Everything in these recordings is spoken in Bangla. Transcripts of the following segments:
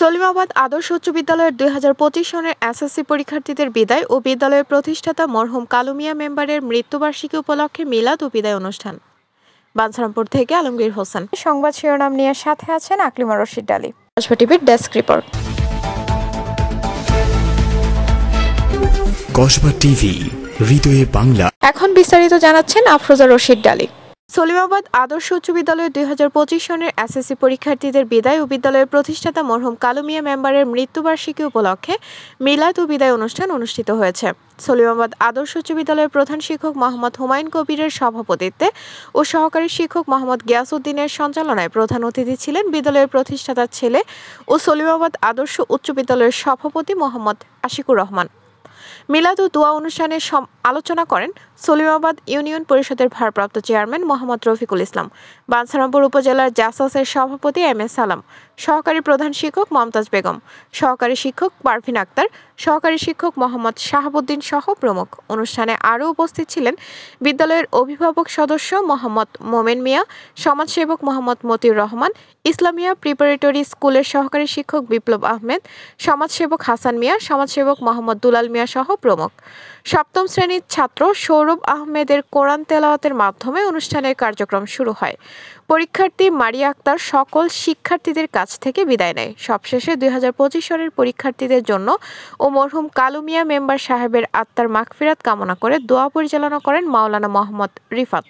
সলিমাবাদ আদর্শ উচ্চ বিদ্যালয়ের ২০২৫ সনের এসএসসি পরীক্ষার্থীদের বিদায় ও বিদ্যালয়ের প্রতিষ্ঠাতা মরহুম কালু মিয়া মেম্বারের মৃত্যুবার্ষিকী উপলক্ষে মিলাদ ও বিদায় অনুষ্ঠান। বাঞ্ছারামপুর থেকে আলমগীর হোসেন সংবাদ শিরোনাম নিয়ে সাথে আছেন আকলিমা রশিদ ডালি। কসবা টিভির ডেস্ক রিপোর্ট। কসবা টিভি, হৃদয়ে বাংলা। এখন বিস্তারিত জানাচ্ছেন আফরোজা রশিদ ডালি। সলিমাবাদ আদর্শ উচ্চ বিদ্যালয়ের ২০২৫ সনের এসএসসি পরীক্ষার্থীদের বিদায় ও বিদ্যালয়ের প্রতিষ্ঠাতা মরহুম কালু মিয়া মেম্বারের মৃত্যুবার্ষিকী উপলক্ষে মিলাদ ও বিদায় অনুষ্ঠান অনুষ্ঠিত হয়েছে। সলিমাবাদ আদর্শ উচ্চ বিদ্যালয়ের প্রধান শিক্ষক মোহাম্মদ হুমায়ুন কবিরের সভাপতিত্বে ও সহকারী শিক্ষক মোহাম্মদ গিয়াসউদ্দিনের সঞ্চালনায় প্রধান অতিথি ছিলেন বিদ্যালয়ের প্রতিষ্ঠাতার ছেলে ও সলিমাবাদ আদর্শ উচ্চ বিদ্যালয়ের সভাপতি মোহাম্মদ আশিকুর রহমান। মিলাদ ও দোয়া অনুষ্ঠানে আলোচনা করেন সলিমাবাদ ইউনিয়ন পরিষদের ভারপ্রাপ্ত চেয়ারম্যান মোহাম্মদ রফিকুল ইসলাম, বাঞ্ছারামপুর উপজেলার জাসাসের সভাপতি এম এ সালাম, সহকারী প্রধান শিক্ষক মমতাজ বেগম, সহকারী শিক্ষক পারভিন আক্তার, সহকারী শিক্ষক মোহাম্মদ শাহাবুদ্দিন সহ প্রমুখ। অনুষ্ঠানে আরও উপস্থিত ছিলেন বিদ্যালয়ের অভিভাবক সদস্য মোহাম্মদ মোমেন মিয়া, সমাজসেবক মোহাম্মদ মতিউর রহমান, ইসলামিয়া প্রিপারেটরি স্কুলের সহকারী শিক্ষক বিপ্লব আহমেদ, সমাজসেবক হাসান মিয়া, সমাজসেবক মোহাম্মদ দুলাল মিয়া সহ প্রমুখ। সপ্তম শ্রেণীর ছাত্র সৌরভ আহমেদের কোরআন তেলাওয়াতের মাধ্যমে অনুষ্ঠানের কার্যক্রম শুরু হয়। পরীক্ষার্থী মারিয়া আক্তার সকল শিক্ষার্থীদের কাছ থেকে বিদায় নেয়। সবশেষে ২০২৫ সনের পরীক্ষার্থীদের জন্য ও মরহুম কালু মিয়া মেম্বার সাহেবের আত্মার মাগফিরাত কামনা করে দোয়া পরিচালনা করেন মাওলানা মোহাম্মদ রিফাত।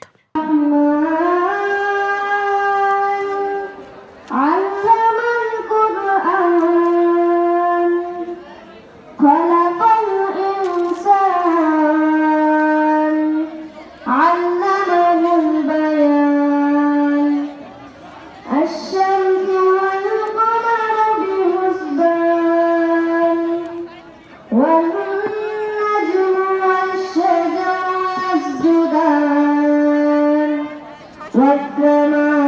والسماء